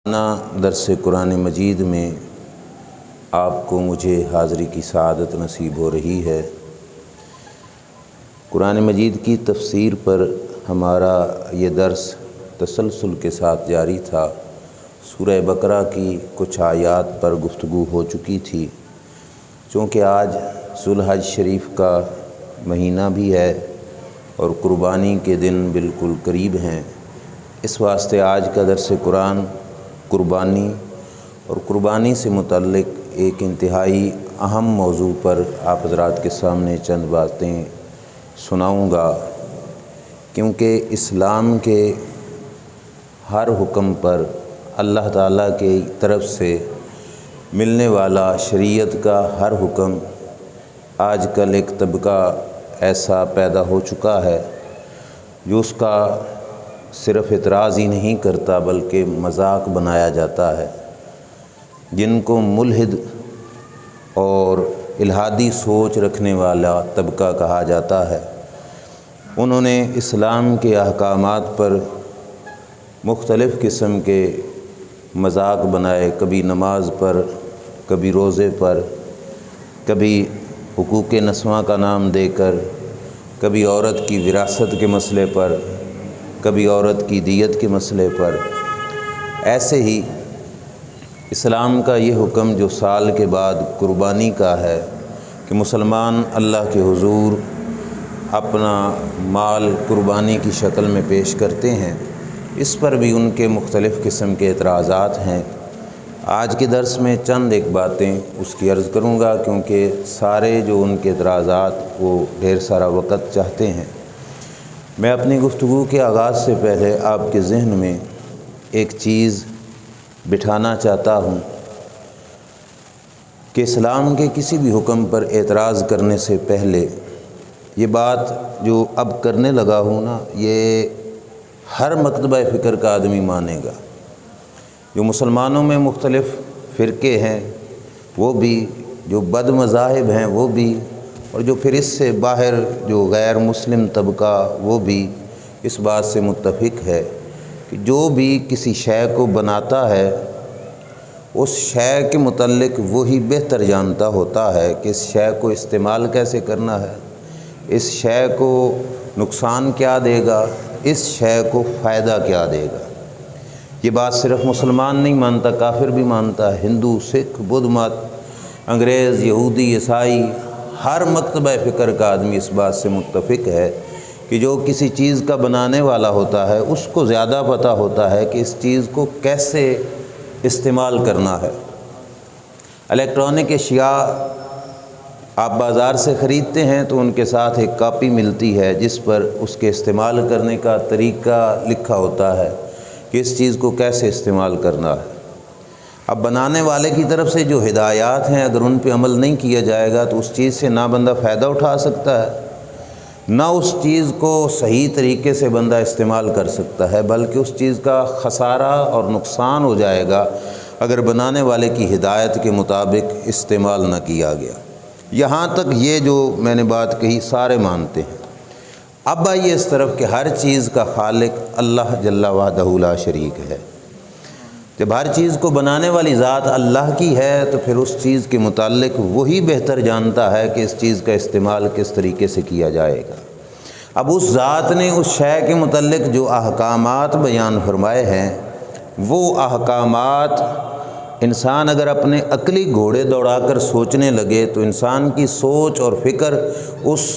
درس قرآن مجید میں آپ کو مجھے حاضری کی سعادت نصیب ہو رہی ہے۔ قرآن مجید کی تفسیر پر ہمارا یہ درس تسلسل کے ساتھ جاری تھا۔ سورہ بقرہ کی کچھ آیات پر گفتگو ہو چکی تھی۔ چونکہ آج ذو الحج شریف کا مہینہ بھی ہے اور قربانی کے دن بالکل قریب ہیں، اس واسطے آج کا درس قرآن قربانی اور قربانی سے متعلق ایک انتہائی اہم موضوع پر آپ حضرات کے سامنے چند باتیں سناؤں گا، کیونکہ اسلام کے ہر حکم پر اللہ تعالیٰ کی طرف سے ملنے والا شریعت کا ہر حکم آج کل ایک طبقہ ایسا پیدا ہو چکا ہے جو اس کا صرف اعتراض ہی نہیں کرتا بلکہ مذاق بنایا جاتا ہے، جن کو ملحد اور الحادی سوچ رکھنے والا طبقہ کہا جاتا ہے۔ انہوں نے اسلام کے احکامات پر مختلف قسم کے مذاق بنائے، کبھی نماز پر، کبھی روزے پر، کبھی حقوق نسواں کا نام دے کر، کبھی عورت کی وراثت کے مسئلے پر، کبھی عورت کی دیت کے مسئلے پر۔ ایسے ہی اسلام کا یہ حکم جو سال کے بعد قربانی کا ہے کہ مسلمان اللہ کے حضور اپنا مال قربانی کی شکل میں پیش کرتے ہیں، اس پر بھی ان کے مختلف قسم کے اعتراضات ہیں۔ آج کے درس میں چند ایک باتیں اس کی عرض کروں گا، کیونکہ سارے جو ان کے اعتراضات وہ ڈھیر سارا وقت چاہتے ہیں۔ میں اپنی گفتگو کے آغاز سے پہلے آپ کے ذہن میں ایک چیز بٹھانا چاہتا ہوں کہ اسلام کے کسی بھی حکم پر اعتراض کرنے سے پہلے یہ بات جو اب کرنے لگا ہوں نا، یہ ہر مکتبہ فکر کا آدمی مانے گا۔ جو مسلمانوں میں مختلف فرقے ہیں وہ بھی، جو بد مذاہب ہیں وہ بھی، اور جو پھر اس سے باہر جو غیر مسلم طبقہ وہ بھی اس بات سے متفق ہے کہ جو بھی کسی شے کو بناتا ہے اس شے کے متعلق وہی بہتر جانتا ہوتا ہے کہ اس شے کو استعمال کیسے کرنا ہے، اس شے کو نقصان کیا دے گا، اس شے کو فائدہ کیا دے گا۔ یہ بات صرف مسلمان نہیں مانتا، کافر بھی مانتا ہے، ہندو، سکھ، بدھ مت، انگریز، یہودی، عیسائی، ہر مکتبہ فکر کا آدمی اس بات سے متفق ہے کہ جو کسی چیز کا بنانے والا ہوتا ہے اس کو زیادہ پتہ ہوتا ہے کہ اس چیز کو کیسے استعمال کرنا ہے۔ الیکٹرانک اشیاء آپ بازار سے خریدتے ہیں تو ان کے ساتھ ایک کاپی ملتی ہے جس پر اس کے استعمال کرنے کا طریقہ لکھا ہوتا ہے کہ اس چیز کو کیسے استعمال کرنا ہے۔ اب بنانے والے کی طرف سے جو ہدایات ہیں اگر ان پہ عمل نہیں کیا جائے گا تو اس چیز سے نہ بندہ فائدہ اٹھا سکتا ہے، نہ اس چیز کو صحیح طریقے سے بندہ استعمال کر سکتا ہے، بلکہ اس چیز کا خسارہ اور نقصان ہو جائے گا اگر بنانے والے کی ہدایت کے مطابق استعمال نہ کیا گیا۔ یہاں تک یہ جو میں نے بات کہی سارے مانتے ہیں۔ اب آئیے اس طرف کہ ہر چیز کا خالق اللہ جل وحدہ لا شریک ہے۔ جب ہر چیز کو بنانے والی ذات اللہ کی ہے تو پھر اس چیز کے متعلق وہی بہتر جانتا ہے کہ اس چیز کا استعمال کس طریقے سے کیا جائے گا۔ اب اس ذات نے اس شے کے متعلق جو احکامات بیان فرمائے ہیں وہ احکامات انسان اگر اپنے عقلی گھوڑے دوڑا کر سوچنے لگے تو انسان کی سوچ اور فکر اس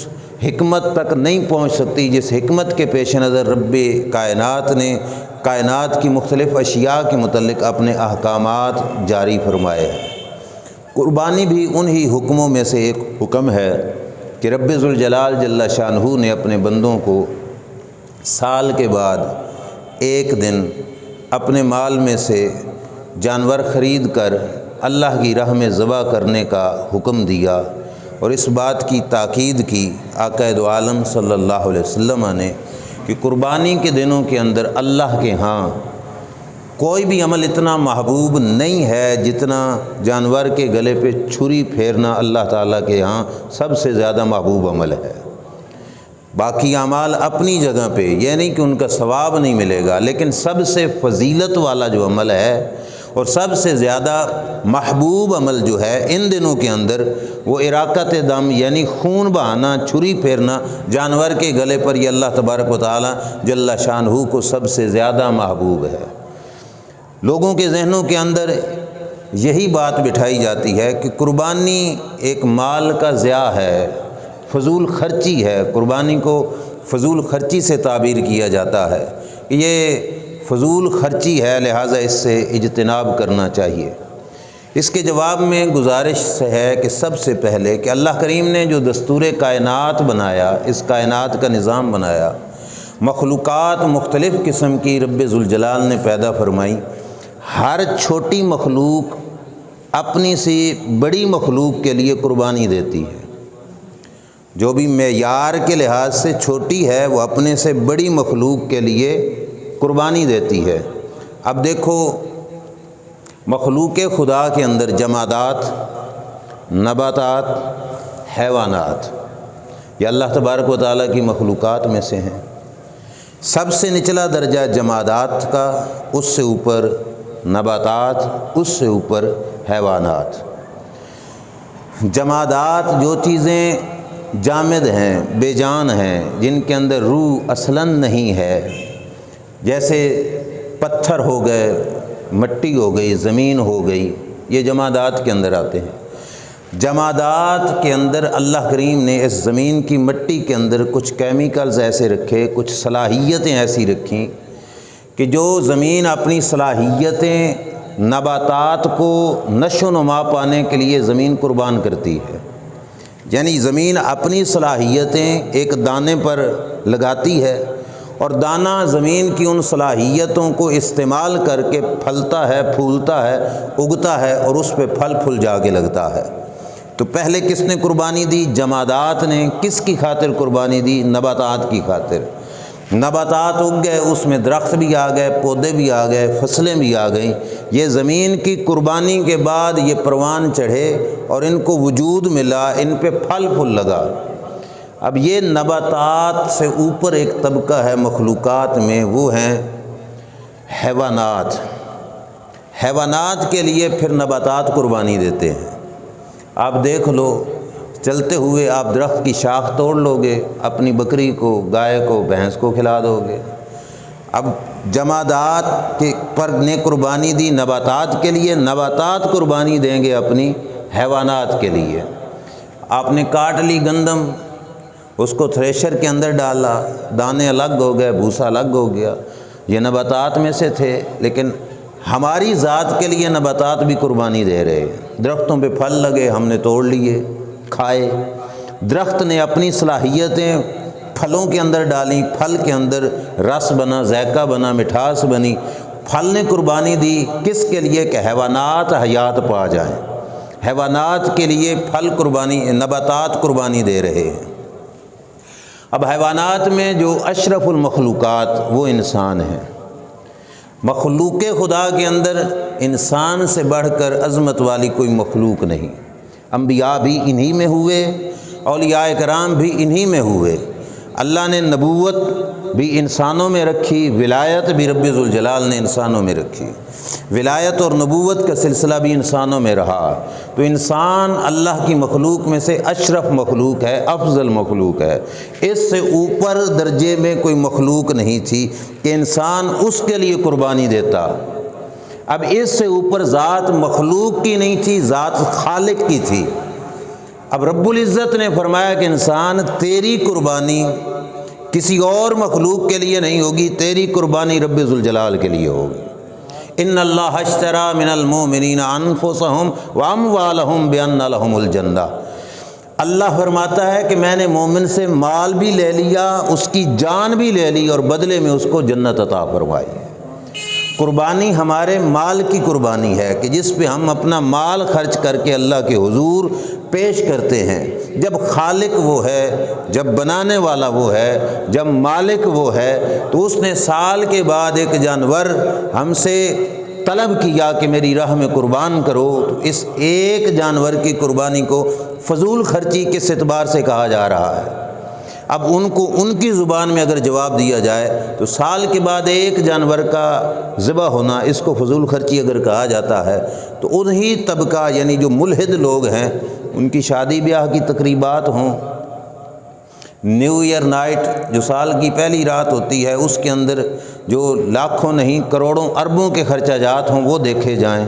حکمت تک نہیں پہنچ سکتی جس حکمت کے پیش نظر رب کائنات نے کائنات کی مختلف اشیاء کے متعلق اپنے احکامات جاری فرمائے ہیں۔ قربانی بھی انہی حکموں میں سے ایک حکم ہے کہ رب ذوالجلال جل شانہ نے اپنے بندوں کو سال کے بعد ایک دن اپنے مال میں سے جانور خرید کر اللہ کی راہ میں ذبح کرنے کا حکم دیا، اور اس بات کی تاکید کی آقا دو عالم صلی اللہ علیہ وسلم نے کہ قربانی کے دنوں کے اندر اللہ کے ہاں کوئی بھی عمل اتنا محبوب نہیں ہے جتنا جانور کے گلے پہ چھری پھیرنا اللہ تعالیٰ کے ہاں سب سے زیادہ محبوب عمل ہے۔ باقی اعمال اپنی جگہ پہ، یہ نہیں کہ ان کا ثواب نہیں ملے گا، لیکن سب سے فضیلت والا جو عمل ہے اور سب سے زیادہ محبوب عمل جو ہے ان دنوں کے اندر وہ اراقت دم یعنی خون بہانا، چھری پھیرنا جانور کے گلے پر، یہ اللہ تبارک و تعالی جل شانہ کو سب سے زیادہ محبوب ہے۔ لوگوں کے ذہنوں کے اندر یہی بات بٹھائی جاتی ہے کہ قربانی ایک مال کا ضیاع ہے، فضول خرچی ہے، قربانی کو فضول خرچی سے تعبیر کیا جاتا ہے کہ یہ فضول خرچی ہے، لہٰذا اس سے اجتناب کرنا چاہیے۔ اس کے جواب میں گزارش ہے کہ سب سے پہلے کہ اللہ کریم نے جو دستور کائنات بنایا، اس کائنات کا نظام بنایا، مخلوقات مختلف قسم کی رب ذوالجلال نے پیدا فرمائی، ہر چھوٹی مخلوق اپنی سی بڑی مخلوق کے لیے قربانی دیتی ہے، جو بھی معیار کے لحاظ سے چھوٹی ہے وہ اپنے سے بڑی مخلوق کے لیے قربانی دیتی ہے۔ اب دیکھو مخلوق خدا کے اندر جمادات، نباتات، حیوانات، یہ اللہ تبارک و تعالیٰ کی مخلوقات میں سے ہیں۔ سب سے نچلا درجہ جمادات کا، اس سے اوپر نباتات، اس سے اوپر حیوانات۔ جمادات جو چیزیں جامد ہیں، بے جان ہیں، جن کے اندر روح اصلاً نہیں ہے، جیسے پتھر ہو گئے، مٹی ہو گئی، زمین ہو گئی، یہ جمادات کے اندر آتے ہیں۔ جمادات کے اندر اللہ کریم نے اس زمین کی مٹی کے اندر کچھ کیمیکلز ایسے رکھے، کچھ صلاحیتیں ایسی رکھیں کہ جو زمین اپنی صلاحیتیں نباتات کو نشو و نما پانے کے لیے زمین قربان کرتی ہے، یعنی زمین اپنی صلاحیتیں ایک دانے پر لگاتی ہے اور دانہ زمین کی ان صلاحیتوں کو استعمال کر کے پھلتا ہے، پھولتا ہے، اگتا ہے اور اس پہ پھل پھول جا کے لگتا ہے۔ تو پہلے کس نے قربانی دی؟ جمادات نے۔ کس کی خاطر قربانی دی؟ نباتات کی خاطر۔ نباتات اگ گئے، اس میں درخت بھی آ گئے، پودے بھی آ گئے، فصلیں بھی آ گئیں۔ یہ زمین کی قربانی کے بعد یہ پروان چڑھے اور ان کو وجود ملا، ان پہ پھل پھول لگا۔ اب یہ نباتات سے اوپر ایک طبقہ ہے مخلوقات میں، وہ ہیں حیوانات۔ حیوانات کے لیے پھر نباتات قربانی دیتے ہیں۔ آپ دیکھ لو، چلتے ہوئے آپ درخت کی شاخ توڑ لو گے، اپنی بکری کو، گائے کو، بھینس کو کھلا دو گے۔ اب جمادات کے پر نے قربانی دی نباتات کے لیے، نباتات قربانی دیں گے اپنی حیوانات کے لیے۔ آپ نے کاٹ لی گندم، اس کو تھریشر کے اندر ڈالا، دانے الگ ہو گئے، بھوسا الگ ہو گیا، یہ نباتات میں سے تھے، لیکن ہماری ذات کے لیے نباتات بھی قربانی دے رہے ہیں۔ درختوں پہ پھل لگے، ہم نے توڑ لیے، کھائے۔ درخت نے اپنی صلاحیتیں پھلوں کے اندر ڈالیں، پھل کے اندر رس بنا، ذائقہ بنا، مٹھاس بنی۔ پھل نے قربانی دی کس کے لیے؟ کہ حیوانات حیات پا جائیں۔ حیوانات کے لیے پھل قربانی، نباتات قربانی دے رہے ہیں۔ اب حیوانات میں جو اشرف المخلوقات وہ انسان ہیں۔ مخلوق خدا کے اندر انسان سے بڑھ کر عظمت والی کوئی مخلوق نہیں۔ انبیاء بھی انہی میں ہوئے، اولیاء کرام بھی انہی میں ہوئے۔ اللہ نے نبوت بھی انسانوں میں رکھی، ولایت بھی رب ذوالجلال نے انسانوں میں رکھی، ولایت اور نبوت کا سلسلہ بھی انسانوں میں رہا۔ تو انسان اللہ کی مخلوق میں سے اشرف مخلوق ہے، افضل مخلوق ہے۔ اس سے اوپر درجے میں کوئی مخلوق نہیں تھی کہ انسان اس کے لیے قربانی دیتا۔ اب اس سے اوپر ذات مخلوق کی نہیں تھی، ذات خالق کی تھی۔ اب رب العزت نے فرمایا کہ انسان تیری قربانی کسی اور مخلوق کے لیے نہیں ہوگی، تیری قربانی رب ذوالجلال کے لیے ہوگی۔ ان اللہ اشتری من المؤمنین انفسہم واموالہم بان لہم الجنہ۔ اللہ فرماتا ہے کہ میں نے مومن سے مال بھی لے لیا، اس کی جان بھی لے لی اور بدلے میں اس کو جنت عطا فرمائی۔ قربانی ہمارے مال کی قربانی ہے کہ جس پہ ہم اپنا مال خرچ کر کے اللہ کے حضور پیش کرتے ہیں۔ جب خالق وہ ہے، جب بنانے والا وہ ہے، جب مالک وہ ہے، تو اس نے سال کے بعد ایک جانور ہم سے طلب کیا کہ میری راہ میں قربان کرو، تو اس ایک جانور کی قربانی کو فضول خرچی کس اعتبار سے کہا جا رہا ہے؟ اب ان کو ان کی زبان میں اگر جواب دیا جائے تو سال کے بعد ایک جانور کا ذبح ہونا، اس کو فضول خرچی اگر کہا جاتا ہے، تو انہی طبقہ یعنی جو ملحد لوگ ہیں ان کی شادی بیاہ کی تقریبات ہوں، نیو ایئر نائٹ جو سال کی پہلی رات ہوتی ہے اس کے اندر جو لاکھوں نہیں کروڑوں اربوں کے خرچہ جات ہوں وہ دیکھے جائیں،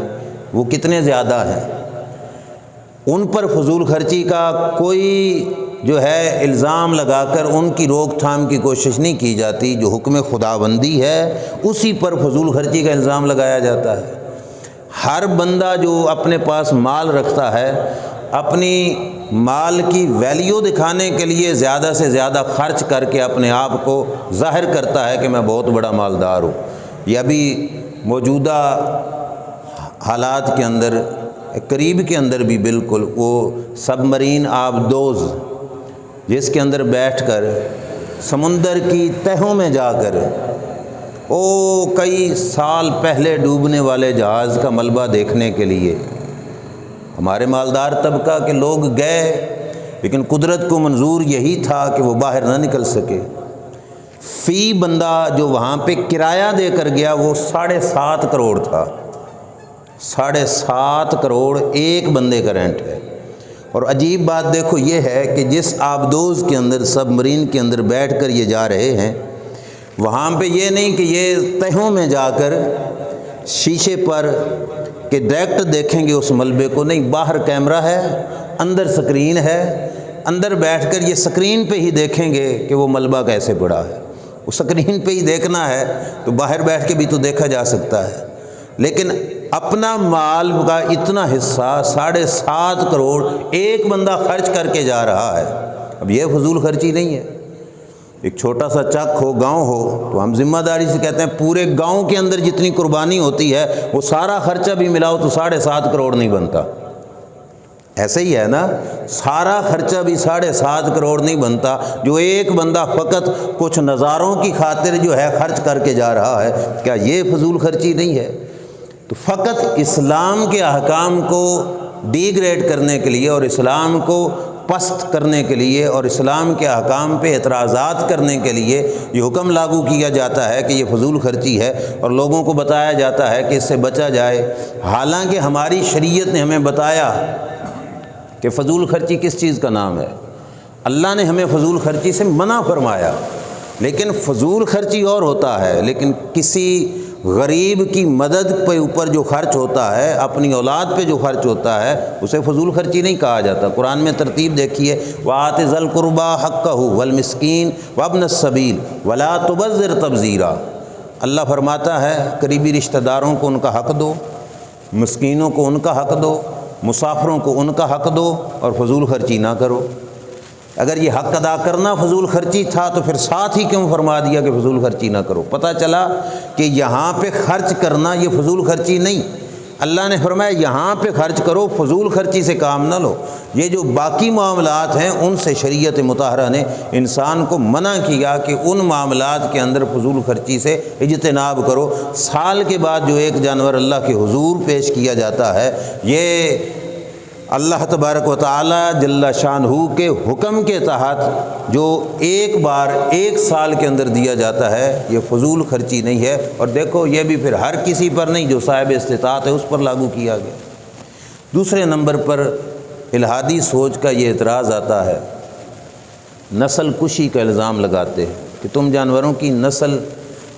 وہ کتنے زیادہ ہیں۔ ان پر فضول خرچی کا کوئی جو ہے الزام لگا کر ان کی روک تھام کی کوشش نہیں کی جاتی، جو حکم خداوندی ہے اسی پر فضول خرچی کا الزام لگایا جاتا ہے۔ ہر بندہ جو اپنے پاس مال رکھتا ہے، اپنی مال کی ویلیو دکھانے کے لیے زیادہ سے زیادہ خرچ کر کے اپنے آپ کو ظاہر کرتا ہے کہ میں بہت بڑا مالدار ہوں۔ یہ ابھی موجودہ حالات کے اندر، قریب کے اندر بھی بالکل، وہ سب مرین آبدوز جس کے اندر بیٹھ کر سمندر کی تہوں میں جا کر کئی سال پہلے ڈوبنے والے جہاز کا ملبہ دیکھنے کے لیے ہمارے مالدار طبقہ کے لوگ گئے، لیکن قدرت کو منظور یہی تھا کہ وہ باہر نہ نکل سکے۔ فی بندہ جو وہاں پہ کرایہ دے کر گیا وہ 7.5 کروڑ تھا، 7.5 کروڑ ایک بندے کا رینٹ ہے۔ اور عجیب بات دیکھو یہ ہے کہ جس آبدوز کے اندر، سب مرین کے اندر بیٹھ کر یہ جا رہے ہیں، وہاں پہ یہ نہیں کہ یہ تہوں میں جا کر شیشے پر کہ ڈائریکٹ دیکھیں گے اس ملبے کو، نہیں، باہر کیمرہ ہے، اندر سکرین ہے، اندر بیٹھ کر یہ سکرین پہ ہی دیکھیں گے کہ وہ ملبہ کیسے پڑا ہے۔ وہ سکرین پہ ہی دیکھنا ہے تو باہر بیٹھ کے بھی تو دیکھا جا سکتا ہے، لیکن اپنا مال کا اتنا حصہ 7.5 کروڑ ایک بندہ خرچ کر کے جا رہا ہے۔ اب یہ فضول خرچی نہیں ہے؟ ایک چھوٹا سا چک ہو، گاؤں ہو، تو ہم ذمہ داری سے کہتے ہیں پورے گاؤں کے اندر جتنی قربانی ہوتی ہے وہ سارا خرچہ بھی ملاؤ تو 7.5 کروڑ نہیں بنتا۔ ایسے ہی ہے نا، سارا خرچہ بھی 7.5 کروڑ نہیں بنتا جو ایک بندہ فقط کچھ نظاروں کی خاطر جو ہے خرچ کر کے جا رہا ہے۔ کیا یہ فضول خرچی نہیں ہے؟ تو فقط اسلام کے احکام کو ڈی گریڈ کرنے کے لیے اور اسلام کو پست کرنے کے لیے اور اسلام کے احکام پہ اعتراضات کرنے کے لیے یہ حکم لاگو کیا جاتا ہے کہ یہ فضول خرچی ہے، اور لوگوں کو بتایا جاتا ہے کہ اس سے بچا جائے۔ حالانکہ ہماری شریعت نے ہمیں بتایا کہ فضول خرچی کس چیز کا نام ہے۔ اللہ نے ہمیں فضول خرچی سے منع فرمایا، لیکن فضول خرچی اور ہوتا ہے، لیکن کسی غریب کی مدد پہ اوپر جو خرچ ہوتا ہے، اپنی اولاد پہ جو خرچ ہوتا ہے، اسے فضول خرچی نہیں کہا جاتا۔ قرآن میں ترتیب دیکھیے، وَآتِ ذَا الْقُرْبَىٰ حَقَّهُ وَالْمِسْكِينَ وَابْنَ السَّبِيلِ وَلَا تُبَذِّرْ تَبْذِيرًا۔ اللہ فرماتا ہے قریبی رشتہ داروں کو ان کا حق دو، مسکینوں کو ان کا حق دو، مسافروں کو ان کا حق دو، اور فضول خرچی نہ کرو۔ اگر یہ حق ادا کرنا فضول خرچی تھا تو پھر ساتھ ہی کیوں فرما دیا کہ فضول خرچی نہ کرو؟ پتہ چلا کہ یہاں پہ خرچ کرنا یہ فضول خرچی نہیں، اللہ نے فرمایا یہاں پہ خرچ کرو، فضول خرچی سے کام نہ لو۔ یہ جو باقی معاملات ہیں ان سے شریعت مطہرہ نے انسان کو منع کیا کہ ان معاملات کے اندر فضول خرچی سے اجتناب کرو۔ سال کے بعد جو ایک جانور اللہ کے حضور پیش کیا جاتا ہے، یہ اللہ تبارک و تعالی جل شانہ کے حکم کے تحت جو ایک بار ایک سال کے اندر دیا جاتا ہے، یہ فضول خرچی نہیں ہے۔ اور دیکھو یہ بھی پھر ہر کسی پر نہیں، جو صاحب استطاعت ہے اس پر لاگو کیا گیا۔ دوسرے نمبر پر الہادی سوچ کا یہ اعتراض آتا ہے، نسل کشی کا الزام لگاتے ہیں کہ تم جانوروں کی نسل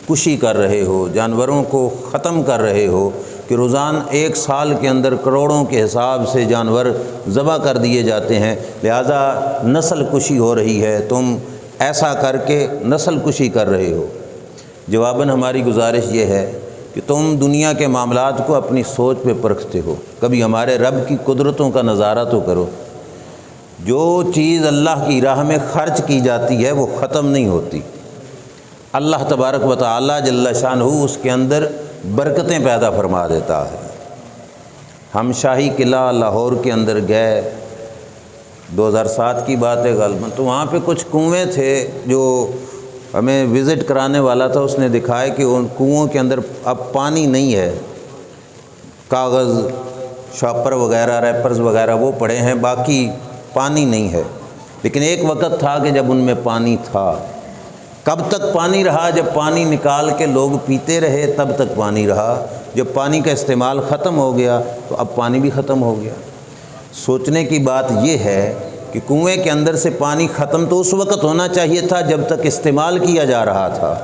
کشی کر رہے ہو، جانوروں کو ختم کر رہے ہو، کہ روزانہ ایک سال کے اندر کروڑوں کے حساب سے جانور ذبح کر دیے جاتے ہیں، لہذا نسل کشی ہو رہی ہے، تم ایسا کر کے نسل کشی کر رہے ہو۔ جواباً ہماری گزارش یہ ہے کہ تم دنیا کے معاملات کو اپنی سوچ پہ پرکھتے ہو، کبھی ہمارے رب کی قدرتوں کا نظارہ تو کرو۔ جو چیز اللہ کی راہ میں خرچ کی جاتی ہے وہ ختم نہیں ہوتی، اللہ تبارک و تعالی جل شانہ اس کے اندر برکتیں پیدا فرما دیتا ہے۔ ہم شاہی قلعہ لاہور کے اندر گئے، 2007 کی بات ہے غالباً، تو وہاں پہ کچھ کنویں تھے، جو ہمیں وزٹ کرانے والا تھا اس نے دکھایا کہ ان کنوؤں کے اندر اب پانی نہیں ہے، کاغذ شاپر وغیرہ ریپرز وغیرہ وہ پڑے ہیں، باقی پانی نہیں ہے۔ لیکن ایک وقت تھا کہ جب ان میں پانی تھا۔ کب تک پانی رہا؟ جب پانی نکال کے لوگ پیتے رہے تب تک پانی رہا۔ جب پانی کا استعمال ختم ہو گیا تو اب پانی بھی ختم ہو گیا۔ سوچنے کی بات یہ ہے کہ کنویں کے اندر سے پانی ختم تو اس وقت ہونا چاہیے تھا جب تک استعمال کیا جا رہا تھا،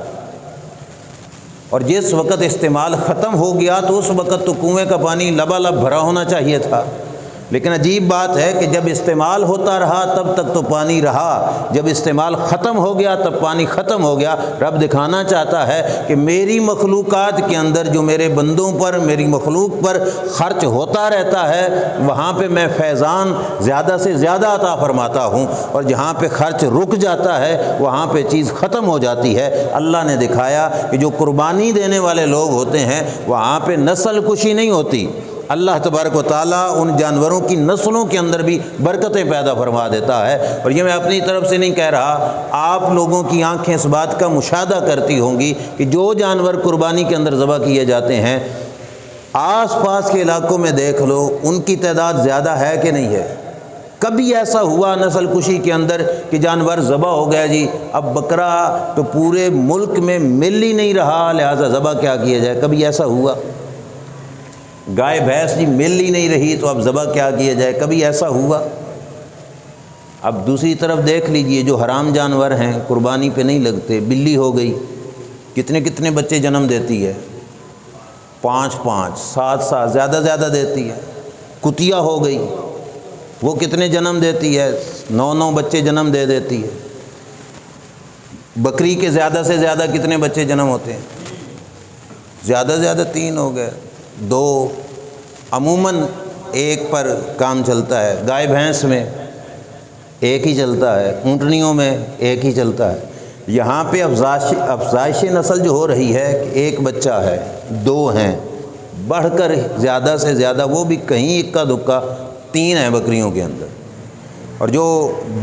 اور جس وقت استعمال ختم ہو گیا تو اس وقت تو کنویں کا پانی لبالب بھرا ہونا چاہیے تھا۔ لیکن عجیب بات ہے کہ جب استعمال ہوتا رہا تب تک تو پانی رہا، جب استعمال ختم ہو گیا تب پانی ختم ہو گیا۔ رب دکھانا چاہتا ہے کہ میری مخلوقات کے اندر جو میرے بندوں پر، میری مخلوق پر خرچ ہوتا رہتا ہے، وہاں پہ میں فیضان زیادہ سے زیادہ عطا فرماتا ہوں، اور جہاں پہ خرچ رک جاتا ہے وہاں پہ چیز ختم ہو جاتی ہے۔ اللہ نے دکھایا کہ جو قربانی دینے والے لوگ ہوتے ہیں وہاں پہ نسل کشی نہیں ہوتی۔ اللہ تبارک و تعالیٰ ان جانوروں کی نسلوں کے اندر بھی برکتیں پیدا فرما دیتا ہے۔ اور یہ میں اپنی طرف سے نہیں کہہ رہا، آپ لوگوں کی آنکھیں اس بات کا مشاہدہ کرتی ہوں گی کہ جو جانور قربانی کے اندر ذبح کیے جاتے ہیں آس پاس کے علاقوں میں دیکھ لو، ان کی تعداد زیادہ ہے کہ نہیں ہے؟ کبھی ایسا ہوا نسل کشی کے اندر کہ جانور ذبح ہو گیا جی اب بکرا تو پورے ملک میں مل ہی نہیں رہا، لہٰذا ذبح کیا کیا جائے؟ کبھی ایسا ہوا؟ گائے بھینس جی مل ہی نہیں رہی تو اب ذبح کیا کیا جائے؟ کبھی ایسا ہوا؟ اب دوسری طرف دیکھ لیجئے، جو حرام جانور ہیں قربانی پہ نہیں لگتے، بلی ہو گئی، کتنے کتنے بچے جنم دیتی ہے؟ 5 7 زیادہ دیتی ہے۔ کتیا ہو گئی، وہ کتنے جنم دیتی ہے؟ 9 بچے جنم دے دیتی ہے۔ بکری کے زیادہ سے زیادہ کتنے بچے جنم ہوتے ہیں؟ زیادہ 3 ہو گئے، 2 عموماً ایک پر کام چلتا ہے۔ گائے بھینس میں ایک ہی چلتا ہے، اونٹنیوں میں ایک ہی چلتا ہے۔ یہاں پہ افزائش نسل جو ہو رہی ہے کہ ایک بچہ ہے، 2 ہیں، بڑھ کر زیادہ سے زیادہ وہ بھی کہیں اکا دکا 3 ہیں بکریوں کے اندر، اور جو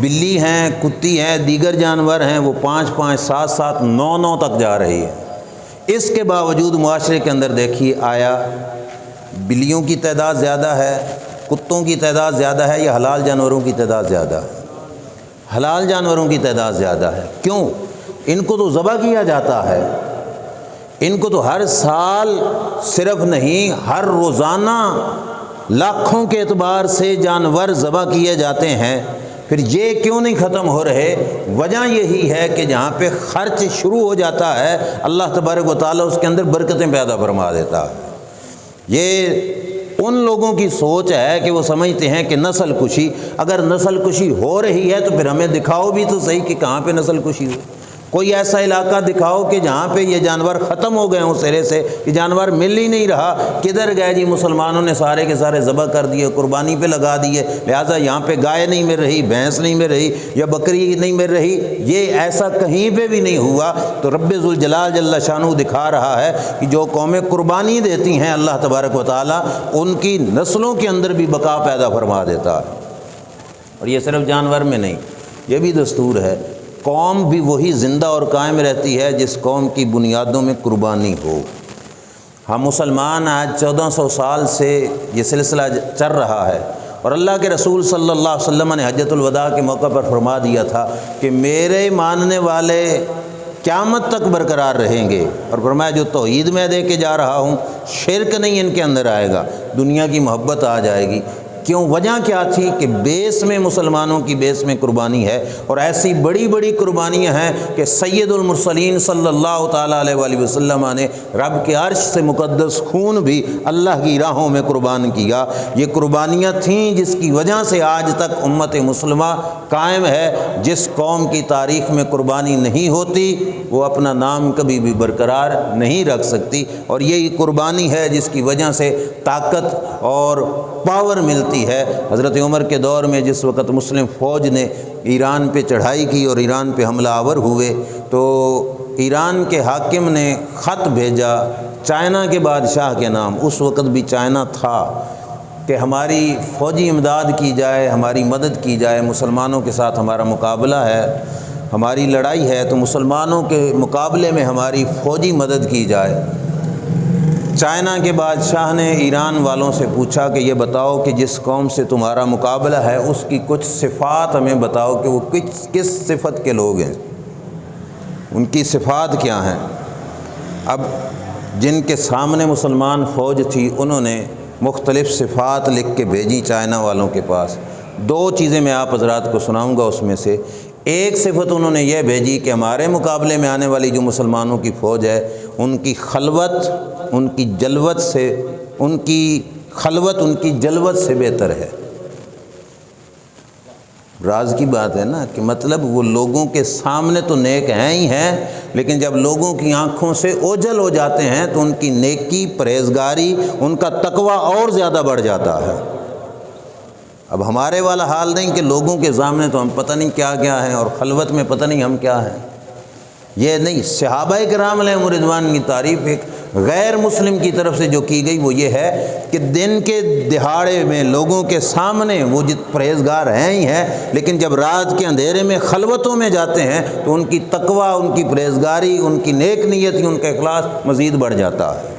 بلی ہیں، کتی ہیں، دیگر جانور ہیں وہ 5 7 9 تک جا رہی ہے۔ اس کے باوجود معاشرے کے اندر دیکھیے، آیا بلیوں کی تعداد زیادہ ہے، کتوں کی تعداد زیادہ ہے، یا حلال جانوروں کی تعداد زیادہ ہے؟ حلال جانوروں کی تعداد زیادہ ہے۔ کیوں؟ ان کو تو ذبح کیا جاتا ہے، ان کو تو ہر سال صرف نہیں ہر روزانہ لاکھوں کے اعتبار سے جانور ذبح کیے جاتے ہیں۔ پھر یہ کیوں نہیں ختم ہو رہے؟ وجہ یہی ہے کہ جہاں پہ خرچ شروع ہو جاتا ہے اللہ تبارک و تعالیٰ اس کے اندر برکتیں پیدا فرما دیتا ہے۔ یہ ان لوگوں کی سوچ ہے کہ وہ سمجھتے ہیں کہ نسل کشی، اگر نسل کشی ہو رہی ہے تو پھر ہمیں دکھاؤ بھی تو صحیح کہ کہاں پہ نسل کشی ہو۔ کوئی ایسا علاقہ دکھاؤ کہ جہاں پہ یہ جانور ختم ہو گئے ہوں سرے سے، کہ جانور مل ہی نہیں رہا۔ کدھر گئے جی؟ مسلمانوں نے سارے کے سارے ذبح کر دیے، قربانی پہ لگا دیے، لہٰذا یہاں پہ گائے نہیں مل رہی، بھینس نہیں مل رہی، یا بکری نہیں مل رہی۔ یہ ایسا کہیں پہ بھی نہیں ہوا۔ تو رب ذوالجلال جل شانہ دکھا رہا ہے کہ جو قومیں قربانی دیتی ہیں اللہ تبارک و تعالیٰ ان کی نسلوں کے اندر بھی بقا پیدا فرما دیتا ہے۔ اور یہ صرف جانور میں نہیں، یہ بھی دستور ہے، قوم بھی وہی زندہ اور قائم رہتی ہے جس قوم کی بنیادوں میں قربانی ہو۔ ہم مسلمان آج 1400 سال سے یہ سلسلہ چل رہا ہے، اور اللہ کے رسول صلی اللہ علیہ وسلم نے حجۃ الوداع کے موقع پر فرما دیا تھا کہ میرے ماننے والے قیامت تک برقرار رہیں گے، اور فرمایا جو توحید میں دے کے جا رہا ہوں شرک نہیں ان کے اندر آئے گا، دنیا کی محبت آ جائے گی۔ کیوں؟ وجہ کیا تھی کہ بیس میں مسلمانوں کی بیس میں قربانی ہے، اور ایسی بڑی بڑی قربانیاں ہیں کہ سید المرسلین صلی اللہ تعالیٰ علیہ وآلہ وسلم نے رب کے عرش سے مقدس خون بھی اللہ کی راہوں میں قربان کیا۔ یہ قربانیاں تھیں جس کی وجہ سے آج تک امت مسلمہ قائم ہے۔ جس قوم کی تاریخ میں قربانی نہیں ہوتی وہ اپنا نام کبھی بھی برقرار نہیں رکھ سکتی، اور یہی قربانی ہے جس کی وجہ سے طاقت اور پاور ملتی ہے۔ حضرت عمر کے دور میں جس وقت مسلم فوج نے ایران پہ چڑھائی کی اور ایران پہ حملہ آور ہوئے، تو ایران کے حاکم نے خط بھیجا چائنا کے بادشاہ کے نام، اس وقت بھی چائنا تھا، کہ ہماری فوجی امداد کی جائے، ہماری مدد کی جائے، مسلمانوں کے ساتھ ہمارا مقابلہ ہے، ہماری لڑائی ہے، تو مسلمانوں کے مقابلے میں ہماری فوجی مدد کی جائے۔ چائنا کے بادشاہ نے ایران والوں سے پوچھا کہ یہ بتاؤ کہ جس قوم سے تمہارا مقابلہ ہے اس کی کچھ صفات ہمیں بتاؤ کہ وہ کس صفت کے لوگ ہیں، ان کی صفات کیا ہیں۔ اب جن کے سامنے مسلمان فوج تھی انہوں نے مختلف صفات لکھ کے بھیجی چائنا والوں کے پاس۔ دو چیزیں میں آپ حضرات کو سناؤں گا اس میں سے۔ ایک صفت انہوں نے یہ بھیجی کہ ہمارے مقابلے میں آنے والی جو مسلمانوں کی فوج ہے ان کی خلوت ان کی جلوت سے بہتر ہے۔ راز کی بات ہے نا کہ مطلب وہ لوگوں کے سامنے تو نیک ہیں ہی ہیں، لیکن جب لوگوں کی آنکھوں سے اوجھل ہو جاتے ہیں تو ان کی نیکی، پرہیزگاری، ان کا تقوی اور زیادہ بڑھ جاتا ہے۔ اب ہمارے والا حال نہیں کہ لوگوں کے سامنے تو ہم پتہ نہیں کیا کیا ہیں اور خلوت میں پتہ نہیں ہم کیا ہیں، یہ نہیں۔ صحابہ کرام علیہم رضوان کی تعریف ایک غیر مسلم کی طرف سے جو کی گئی وہ یہ ہے کہ دن کے دہاڑے میں لوگوں کے سامنے وہ پرہیزگار ہیں ہی ہیں، لیکن جب رات کے اندھیرے میں خلوتوں میں جاتے ہیں تو ان کی تقوی، ان کی پرہیزگاری، ان کی نیک نیتی، ان کا اخلاص مزید بڑھ جاتا ہے۔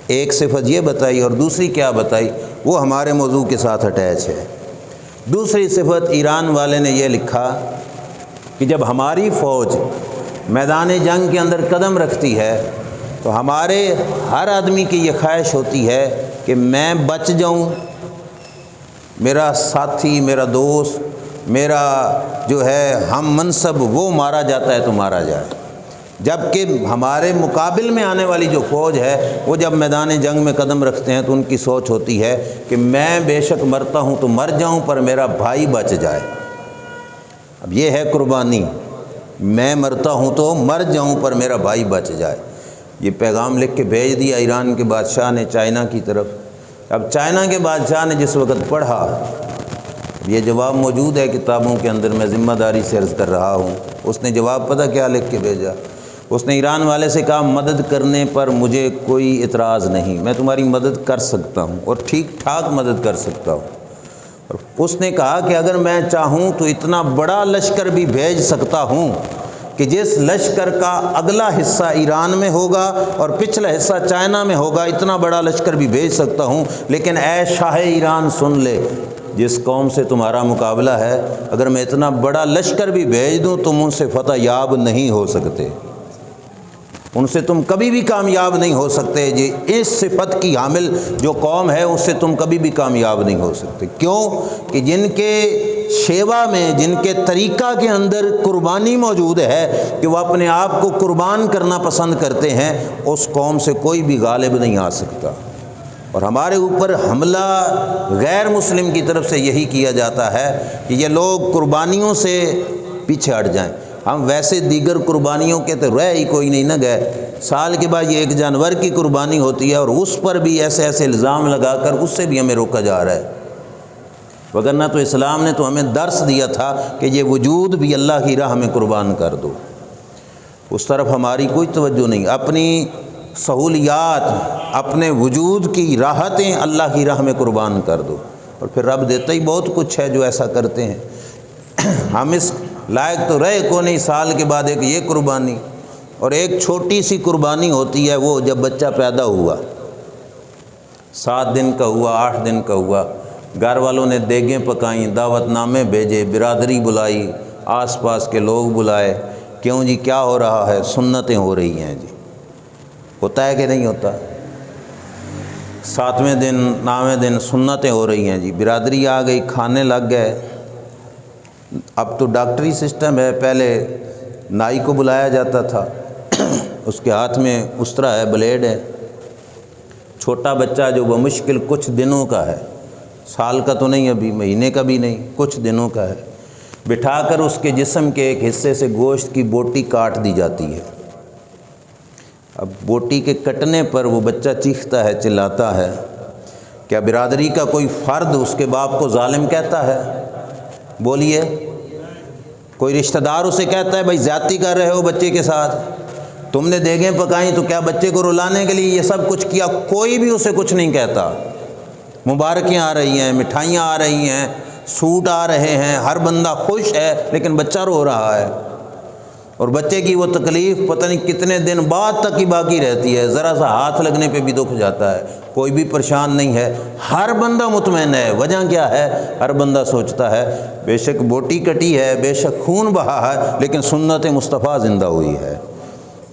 ایک صفت یہ بتائی، اور دوسری کیا بتائی وہ ہمارے موضوع کے ساتھ اٹیچ ہے۔ دوسری صفت ایران والے نے یہ لکھا کہ جب ہماری فوج میدان جنگ کے اندر قدم رکھتی ہے تو ہمارے ہر آدمی کی یہ خواہش ہوتی ہے کہ میں بچ جاؤں، میرا ساتھی، میرا دوست، میرا جو ہے ہم منصب وہ مارا جاتا ہے تو مارا جائے، جبکہ ہمارے مقابل میں آنے والی جو فوج ہے وہ جب میدان جنگ میں قدم رکھتے ہیں تو ان کی سوچ ہوتی ہے کہ میں بے شک مرتا ہوں تو مر جاؤں پر میرا بھائی بچ جائے۔ اب یہ ہے قربانی، میں مرتا ہوں تو مر جاؤں پر میرا بھائی بچ جائے۔ یہ پیغام لکھ کے بھیج دیا ایران کے بادشاہ نے چائنا کی طرف۔ اب چائنا کے بادشاہ نے جس وقت پڑھا، یہ جواب موجود ہے کتابوں کے اندر، میں ذمہ داری سے عرض کر رہا ہوں، اس نے جواب پتہ کیا لکھ کے بھیجا؟ اس نے ایران والے سے کہا مدد کرنے پر مجھے کوئی اعتراض نہیں، میں تمہاری مدد کر سکتا ہوں اور ٹھیک ٹھاک مدد کر سکتا ہوں۔ اور اس نے کہا کہ اگر میں چاہوں تو اتنا بڑا لشکر بھی بھیج سکتا ہوں کہ جس لشکر کا اگلا حصہ ایران میں ہوگا اور پچھلا حصہ چائنا میں ہوگا، اتنا بڑا لشکر بھی بھیج سکتا ہوں، لیکن اے شاہ ایران سن لے، جس قوم سے تمہارا مقابلہ ہے اگر میں اتنا بڑا لشکر بھی بھیج دوں تم ان سے فتح یاب نہیں ہو سکتے، ان سے تم کبھی بھی کامیاب نہیں ہو سکتے۔ جی اس صفت کی حامل جو قوم ہے اس سے تم کبھی بھی کامیاب نہیں ہو سکتے۔ کیوں کہ جن کے شیوا میں، جن کے طریقہ کے اندر قربانی موجود ہے کہ وہ اپنے آپ کو قربان کرنا پسند کرتے ہیں، اس قوم سے کوئی بھی غالب نہیں آ سکتا۔ اور ہمارے اوپر حملہ غیر مسلم کی طرف سے یہی کیا جاتا ہے کہ یہ لوگ قربانیوں سے پیچھے ہٹ جائیں۔ ہم ویسے دیگر قربانیوں کے تو رہ ہی کوئی نہیں نہ گئے، سال کے بعد یہ ایک جانور کی قربانی ہوتی ہے اور اس پر بھی ایسے ایسے الزام لگا کر اس سے بھی ہمیں روکا جا رہا ہے، وگرنہ تو اسلام نے تو ہمیں درس دیا تھا کہ یہ وجود بھی اللہ کی راہ میں قربان کر دو۔ اس طرف ہماری کوئی توجہ نہیں، اپنی سہولیات، اپنے وجود کی راحتیں اللہ کی راہ میں قربان کر دو، اور پھر رب دیتا ہی بہت کچھ ہے جو ایسا کرتے ہیں۔ ہم اس لائق تو رہے کو نہیں، سال کے بعد ایک یہ قربانی، اور ایک چھوٹی سی قربانی ہوتی ہے وہ جب بچہ پیدا ہوا، 7 دن کا ہوا، 8 دن کا ہوا، گھر والوں نے دیگیں پکائیں، دعوت نامے بھیجے، برادری بلائی، آس پاس کے لوگ بلائے، کیوں جی کیا ہو رہا ہے؟ سنتیں ہو رہی ہیں جی، ہوتا ہے کہ نہیں ہوتا؟ 7ویں دن 9ویں دن سنتیں ہو رہی ہیں جی، برادری آ گئی، کھانے لگ گئے۔ اب تو ڈاکٹری سسٹم ہے، پہلے نائی کو بلایا جاتا تھا، اس کے ہاتھ میں استرا ہے، بلیڈ ہے، چھوٹا بچہ جو بمشکل کچھ دنوں کا ہے، سال کا تو نہیں، ابھی مہینے کا بھی نہیں، کچھ دنوں کا ہے، بٹھا کر اس کے جسم کے ایک حصے سے گوشت کی بوٹی کاٹ دی جاتی ہے۔ اب بوٹی کے کٹنے پر وہ بچہ چیختا ہے، چلاتا ہے۔ کیا برادری کا کوئی فرد اس کے باپ کو ظالم کہتا ہے؟ بولیے، کوئی رشتہ دار اسے کہتا ہے بھائی زیادتی کر رہے ہو بچے کے ساتھ، تم نے دیگیں پکائیں تو کیا بچے کو رلانے کے لیے یہ سب کچھ کیا؟ کوئی بھی اسے کچھ نہیں کہتا۔ مبارکیں آ رہی ہیں، مٹھائیاں آ رہی ہیں، سوٹ آ رہے ہیں، ہر بندہ خوش ہے، لیکن بچہ رو رہا ہے۔ اور بچے کی وہ تکلیف پتہ نہیں کتنے دن بعد تک ہی باقی رہتی ہے، ذرا سا ہاتھ لگنے پہ بھی دکھ جاتا ہے، کوئی بھی پریشان نہیں ہے، ہر بندہ مطمئن ہے۔ وجہ کیا ہے؟ ہر بندہ سوچتا ہے بے شک بوٹی کٹی ہے، بے شک خون بہا ہے، لیکن سنت مصطفیٰ زندہ ہوئی ہے،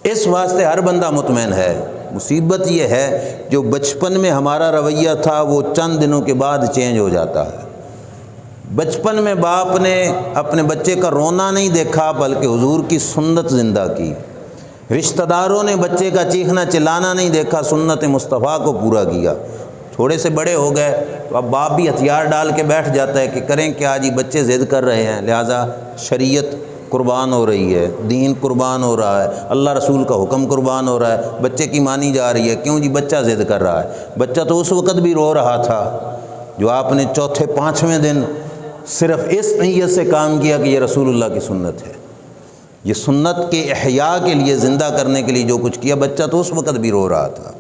اس واسطے ہر بندہ مطمئن ہے۔ مصیبت یہ ہے جو بچپن میں ہمارا رویہ تھا وہ چند دنوں کے بعد چینج ہو جاتا ہے۔ بچپن میں باپ نے اپنے بچے کا رونا نہیں دیکھا بلکہ حضور کی سنت زندہ کی، رشتہ داروں نے بچے کا چیخنا چلانا نہیں دیکھا، سنت مصطفیٰ کو پورا کیا۔ تھوڑے سے بڑے ہو گئے تو اب باپ بھی ہتھیار ڈال کے بیٹھ جاتا ہے کہ کریں کیا جی، بچے ضد کر رہے ہیں، لہٰذا شریعت قربان ہو رہی ہے، دین قربان ہو رہا ہے، اللہ رسول کا حکم قربان ہو رہا ہے، بچے کی مانی جا رہی ہے۔ کیوں جی؟ بچہ ضد کر رہا ہے۔ بچہ تو اس وقت بھی رو رہا تھا جو آپ نے چوتھے پانچویں دن صرف اس نیت سے کام کیا کہ یہ رسول اللہ کی سنت ہے، یہ سنت کے احیاء کے لیے، زندہ کرنے کے لیے جو کچھ کیا، بچہ تو اس وقت بھی رو رہا تھا،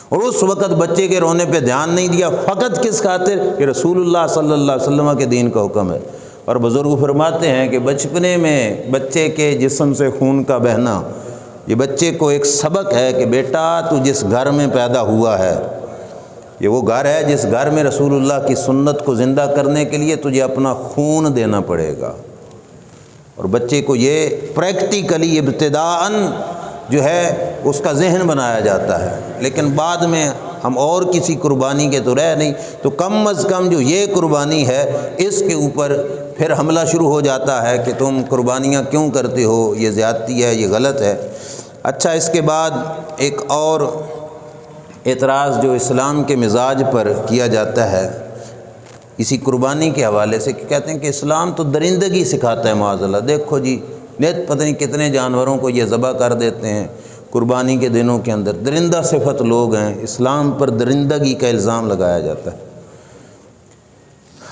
اور اس وقت بچے کے رونے پہ دھیان نہیں دیا، فقط کس خاطر کہ رسول اللہ صلی اللہ علیہ وسلم کے دین کا حکم ہے۔ اور بزرگ فرماتے ہیں کہ بچپنے میں بچے کے جسم سے خون کا بہنا یہ بچے کو ایک سبق ہے کہ بیٹا تو جس گھر میں پیدا ہوا ہے یہ وہ گھر ہے جس گھر میں رسول اللہ کی سنت کو زندہ کرنے کے لیے تجھے اپنا خون دینا پڑے گا۔ اور بچے کو یہ پریکٹیکلی ابتداءً جو ہے اس کا ذہن بنایا جاتا ہے، لیکن بعد میں ہم اور کسی قربانی کے تو رہ نہیں، تو کم از کم جو یہ قربانی ہے اس کے اوپر پھر حملہ شروع ہو جاتا ہے کہ تم قربانیاں کیوں کرتے ہو، یہ زیادتی ہے، یہ غلط ہے۔ اچھا، اس کے بعد ایک اور اعتراض جو اسلام کے مزاج پر کیا جاتا ہے اسی قربانی کے حوالے سے، کہ کہتے ہیں کہ اسلام تو درندگی سکھاتا ہے، معاذ اللہ، دیکھو جی نیت پتہ نہیں کتنے جانوروں کو یہ ذبح کر دیتے ہیں قربانی کے دنوں کے اندر، درندہ صفت لوگ ہیں، اسلام پر درندگی کا الزام لگایا جاتا ہے۔